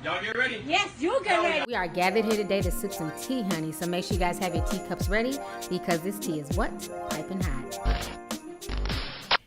Y'all get ready? Yes, you get ready. We are gathered here today to sip some tea, honey. So make sure you guys have your teacups ready because this tea is what? Piping hot.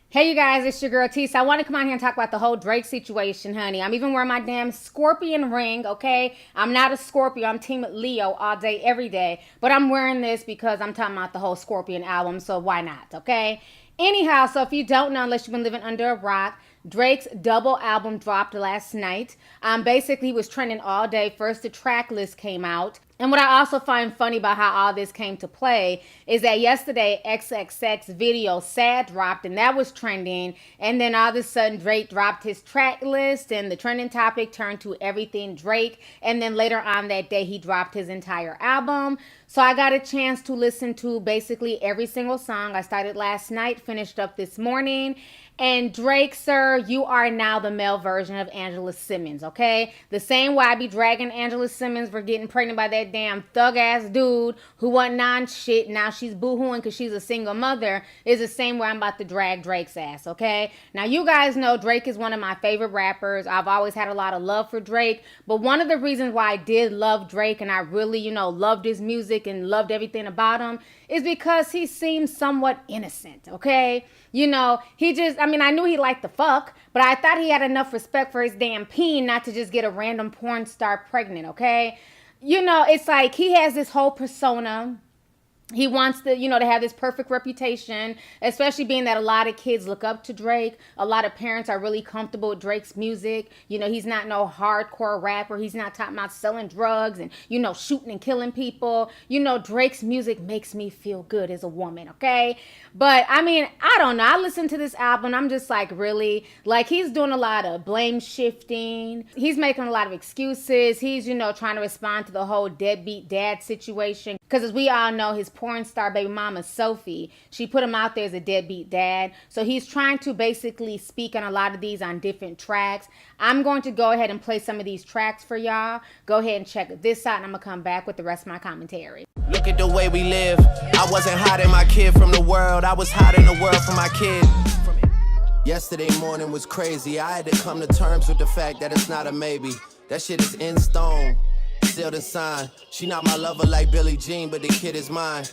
Hey you guys, it's your girl T. So I want to come on here and talk about the whole Drake situation, honey. I'm even wearing my damn scorpion ring, okay? I'm not a Scorpio. I'm Team Leo all day, every day. But I'm wearing this because I'm talking about the whole Scorpion album, so why not, okay? Anyhow, so if you don't know, unless you've been living under a rock, Drake's double album dropped last night. Basically, he was trending all day. First, the track list came out. And what I also find funny about how all this came to play is that yesterday, XXX video Sad dropped, and that was trending. And then all of a sudden, Drake dropped his track list, and the trending topic turned to everything Drake. And then later on that day, he dropped his entire album. So I got a chance to listen to basically every single song. I started last night, finished up this morning. And Drake, sir, you are now the male version of Angela Simmons, okay? The same way I be dragging Angela Simmons for getting pregnant by that damn thug-ass dude who wasn't non-shit. Now she's boo-hooing because she's a single mother is the same way I'm about to drag Drake's ass, okay? Now, you guys know Drake is one of my favorite rappers. I've always had a lot of love for Drake. But one of the reasons why I did love Drake and I really, loved his music and loved everything about him is because he seems somewhat innocent, okay? I knew he liked the fuck, but I thought he had enough respect for his damn peen not to just get a random porn star pregnant, okay? It's like he has this whole persona. He wants to, to have this perfect reputation, especially being that a lot of kids look up to Drake. A lot of parents are really comfortable with Drake's music. He's not no hardcore rapper. He's not talking about selling drugs and, shooting and killing people. Drake's music makes me feel good as a woman, okay? But, I don't know. I listened to this album. I'm just like, really? Like, he's doing a lot of blame shifting. He's making a lot of excuses. He's, trying to respond to the whole deadbeat dad situation. Because as we all know, his porn star baby mama, Sophie, she put him out there as a deadbeat dad. So he's trying to basically speak on a lot of these on different tracks. I'm going to go ahead and play some of these tracks for y'all. Go ahead and check this out, and I'm going to come back with the rest of my commentary. Look at the way we live. I wasn't hiding my kid from the world. I was hiding the world from my kid. Yesterday morning was crazy. I had to come to terms with the fact that it's not a maybe. That shit is in stone. Sealed and signed. She not my lover like Billie Jean, but the kid is mine.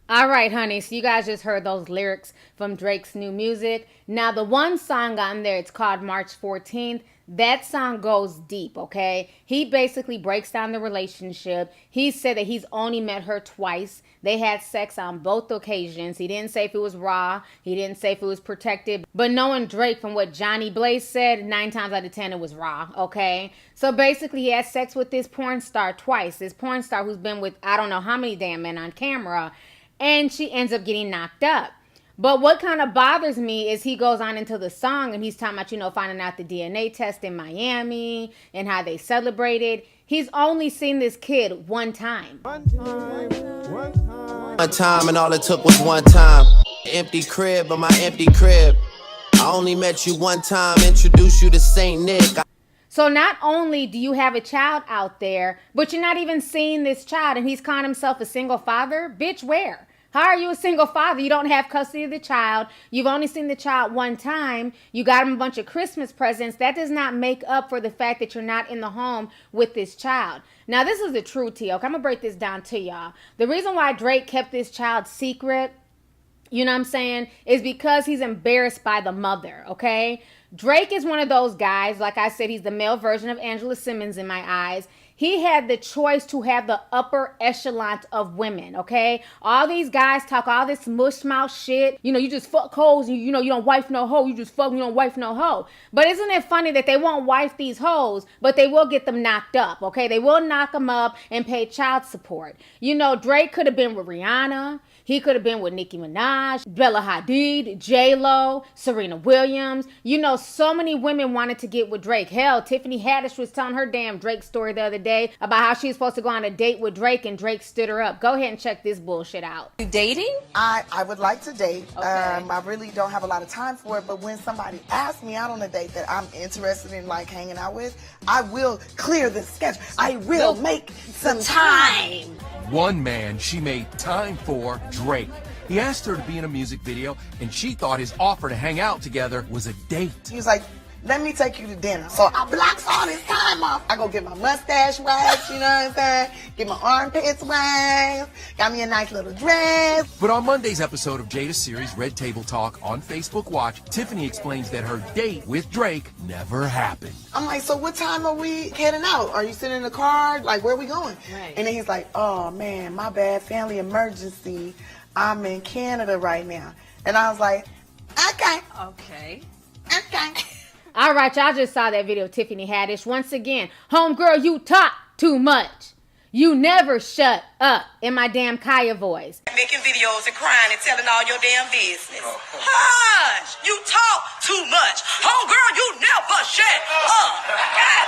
All right, honey. So you guys just heard those lyrics from Drake's new music. Now, the one song on there, it's called March 14th. That song goes deep, okay? He basically breaks down the relationship. He said that he's only met her twice. They had sex on both occasions. He didn't say if it was raw. He didn't say if it was protected. But knowing Drake, from what Johnny Blaze said, 9 times out of 10 it was raw, okay? So basically he had sex with this porn star twice. This porn star who's been with I don't know how many damn men on camera. And she ends up getting knocked up. But what kind of bothers me is he goes on into the song and he's talking about, finding out the DNA test in Miami and how they celebrated. He's only seen this kid one time. One time, and all it took was one time. Empty crib, but my empty crib. I only met you one time, introduced you to Saint Nick. So not only do you have a child out there, but you're not even seeing this child, and he's calling himself a single father? Bitch, where? How are you a single father? You don't have custody of the child. You've only seen the child one time. You got him a bunch of Christmas presents. That does not make up for the fact that you're not in the home with this child. Now, this is the truth, T. Okay, I'm going to break this down to y'all. The reason why Drake kept this child secret, is because he's embarrassed by the mother, okay? Drake is one of those guys, like I said, he's the male version of Angela Simmons in my eyes. He had the choice to have the upper echelon of women, okay? All these guys talk all this mush mouth shit. You just fuck hoes and you don't wife no hoe. You just fuck, you don't wife no hoe. But isn't it funny that they won't wife these hoes, but they will get them knocked up, okay? They will knock them up and pay child support. Drake could have been with Rihanna. He could have been with Nicki Minaj, Bella Hadid, J-Lo, Serena Williams. So many women wanted to get with Drake. Hell, Tiffany Haddish was telling her damn Drake story the other day about how she was supposed to go on a date with Drake and Drake stood her up. Go ahead and check this bullshit out. You dating? I would like to date. Okay. I really don't have a lot of time for it, but when somebody asks me out on a date that I'm interested in hanging out with, I will clear the schedule. I will make some time. One man she made time for, Drake. He asked her to be in a music video, and she thought his offer to hang out together was a date. He was like, let me take you to dinner. So I blocks all this time off. I go get my mustache waxed, you know what I'm saying? Get my armpits waxed. Got me a nice little dress. But on Monday's episode of Jada's series Red Table Talk on Facebook Watch, Tiffany explains that her date with Drake never happened. I'm like, so what time are we heading out? Are you sitting in the car? Like, where are we going? Right. And then he's like, oh man, my bad, family emergency. I'm in Canada right now. And I was like, okay. Okay. All right, y'all just saw that video of Tiffany Haddish. Once again, homegirl, you talk too much. You never shut up in my damn Kaya voice. Making videos and crying and telling all your damn business. Hush! You talk too much. Homegirl, you never shut up.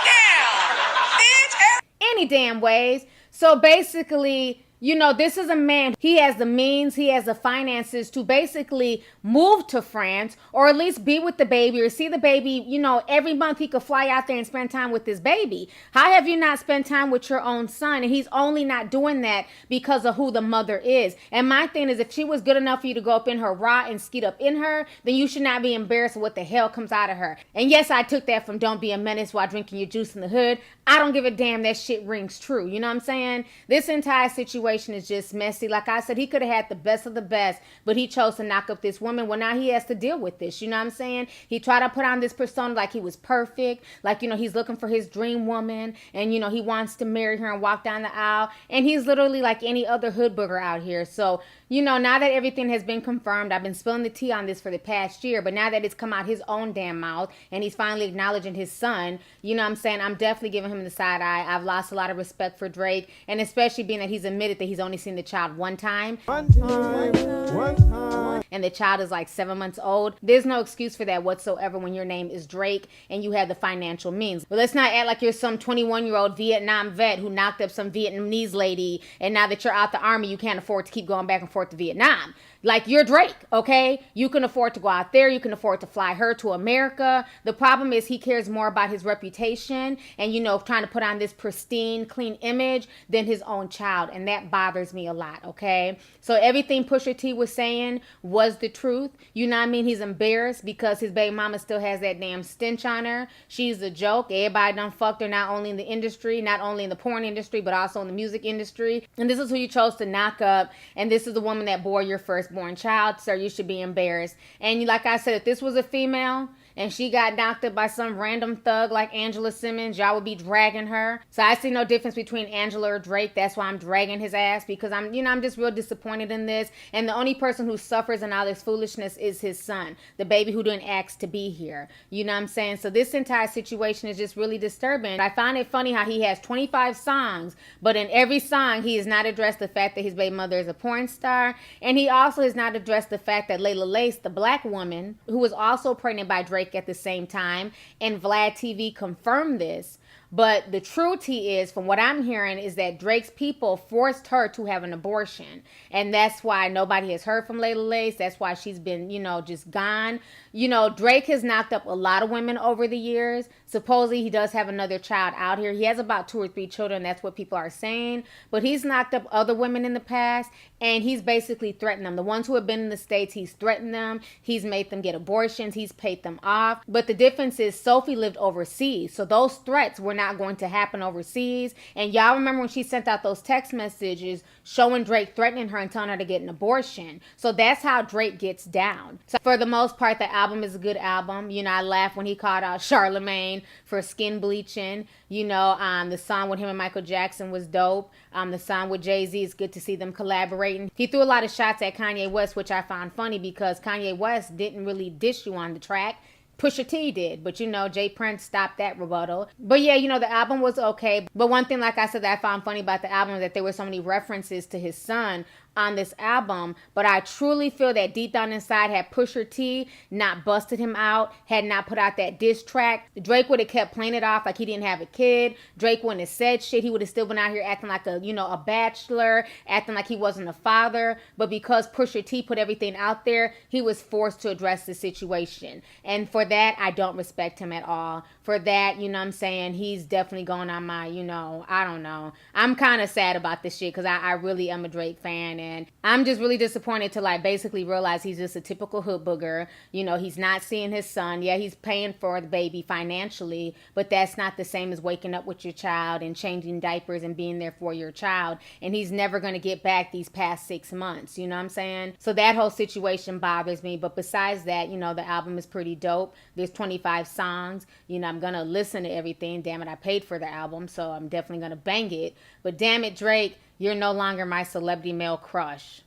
Goddamn. Bitch. Any damn ways. So basically, you know, this is a man, he has the means, he has the finances to basically move to France or at least be with the baby or see the baby, you know, every month he could fly out there and spend time with his baby. How have you not spent time with your own son? And he's only not doing that because of who the mother is. And my thing is, if she was good enough for you to go up in her raw and skeet up in her, then you should not be embarrassed of what the hell comes out of her. And yes, I took that from Don't Be a Menace while drinking your juice in the hood. I don't give a damn, that shit rings true. You know what I'm saying? This entire situation is just messy. Like I said, he could have had the best of the best, but he chose to knock up this woman. Well, now he has to deal with this. You know what I'm saying? He tried to put on this persona like he was perfect. Like, you know, he's looking for his dream woman and, you know, he wants to marry her and walk down the aisle. And he's literally like any other hood booger out here. So, you know, now that everything has been confirmed, I've been spilling the tea on this for the past year, but now that it's come out his own damn mouth and he's finally acknowledging his son, you know what I'm saying? I'm definitely giving him the side eye. I've lost a lot of respect for Drake, and especially being that he's admitted that he's only seen the child one time. One time. And the child is like 7 months old. There's no excuse for that whatsoever when your name is Drake and you have the financial means. But let's not act like you're some 21-year-old Vietnam vet who knocked up some Vietnamese lady, and now that you're out the army, you can't afford to keep going back and forth to Vietnam. Like, you're Drake, okay? You can afford to go out there. You can afford to fly her to America. The problem is he cares more about his reputation and, you know, trying to put on this pristine, clean image than his own child. And that bothers me a lot, okay? So everything Pusha T was saying was the truth. You know what I mean? He's embarrassed because his baby mama still has that damn stench on her. She's a joke. Everybody done fucked her, not only in the industry, not only in the porn industry, but also in the music industry. And this is who you chose to knock up. And this is the woman that bore your firstborn child, sir. You should be embarrassed. And like I said, if this was a female and she got knocked up by some random thug like Angela Simmons, y'all would be dragging her. So I see no difference between Angela or Drake. That's why I'm dragging his ass, because I'm just real disappointed in this. And the only person who suffers in all this foolishness is his son, the baby who didn't ask to be here. You know what I'm saying? So this entire situation is just really disturbing. I find it funny how he has 25 songs, but in every song he has not addressed the fact that his baby mother is a porn star, and he also has not addressed the fact that Layla Lace, the black woman who was also pregnant by Drake at the same time, and Vlad TV confirmed this. But the truth is, from what I'm hearing, is that Drake's people forced her to have an abortion. And that's why nobody has heard from Layla Lace. That's why she's been, you know, just gone. You know, Drake has knocked up a lot of women over the years. Supposedly he does have another child out here. He has about 2 or 3 children. That's what people are saying. But he's knocked up other women in the past, and he's basically threatened them. The ones who have been in the States, he's threatened them. He's made them get abortions. He's paid them off. But the difference is Sophie lived overseas. So those threats were not going to happen overseas. And y'all remember when she sent out those text messages showing Drake threatening her and telling her to get an abortion. So that's how Drake gets down. So for the most part, the album is a good album. You know, I laughed when he called out Charlemagne for skin bleaching. You know, the song with him and Michael Jackson was dope. The song with Jay-Z, it's good to see them collaborating. He threw a lot of shots at Kanye West, which I found funny because Kanye West didn't really dish you on the track. Pusha T did, but you know, Jay Prince stopped that rebuttal. But yeah, you know, the album was okay. But one thing, like I said, that I found funny about the album is that there were so many references to his son on this album. But I truly feel that deep down inside, had Pusha T not busted him out, had not put out that diss track, Drake would have kept playing it off like he didn't have a kid. Drake wouldn't have said shit. He would have still been out here acting like a, you know, a bachelor, acting like he wasn't a father. But because Pusha T put everything out there, he was forced to address the situation. And for that, I don't respect him at all. For that, you know what I'm saying, he's definitely going on my, you know, I don't know. I'm kind of sad about this shit because I really am a Drake fan. And I'm just really disappointed to like basically realize he's just a typical hood booger. You know, he's not seeing his son. Yeah, he's paying for the baby financially, but that's not the same as waking up with your child and changing diapers and being there for your child. And he's never going to get back these past 6 months. You know what I'm saying? So that whole situation bothers me. But besides that, you know, the album is pretty dope. There's 25 songs. You know, I'm going to listen to everything. Damn it, I paid for the album, so I'm definitely going to bang it. But damn it, Drake, you're no longer my celebrity male crush.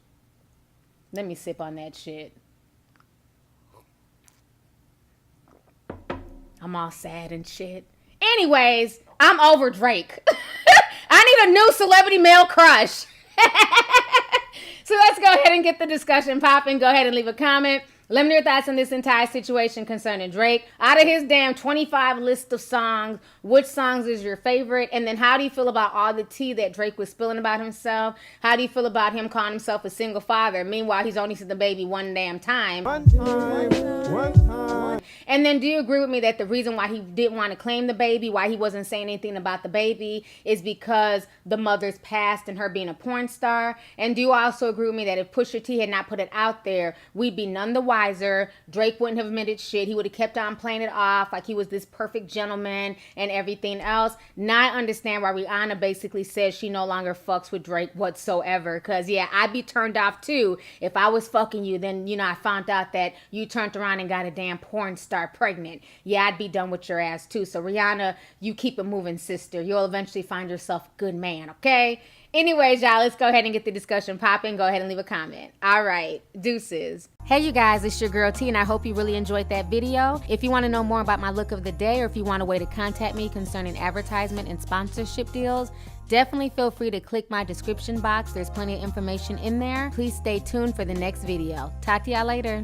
Let me sip on that shit. I'm all sad and shit. Anyways, I'm over Drake. I need a new celebrity male crush. So let's go ahead and get the discussion popping. Go ahead and leave a comment. Let me know your thoughts on this entire situation concerning Drake. Out of his damn 25 list of songs, which songs is your favorite? And then how do you feel about all the tea that Drake was spilling about himself? How do you feel about him calling himself a single father? Meanwhile, he's only seen the baby one damn time. One time. And then do you agree with me that the reason why he didn't want to claim the baby, why he wasn't saying anything about the baby, is because the mother's past and her being a porn star? And do you also agree with me that if Pusha T had not put it out there, we'd be none the wiser? Drake wouldn't have admitted shit. He would have kept on playing it off like he was this perfect gentleman and everything else. Now I understand why Rihanna basically says she no longer fucks with Drake whatsoever. Because, yeah, I'd be turned off too. If I was fucking you, then, you know, I found out that you turned around and got a damn porn star pregnant. Yeah, I'd be done with your ass too. So, Rihanna, you keep it moving, sister. You'll eventually find yourself a good man, okay? Anyways, y'all, let's go ahead and get the discussion popping. Go ahead and leave a comment. All right, deuces. Hey, you guys, it's your girl T, and I hope you really enjoyed that video. If you want to know more about my look of the day, or if you want a way to contact me concerning advertisement and sponsorship deals, definitely feel free to click my description box. There's plenty of information in there. Please stay tuned for the next video. Talk to y'all later.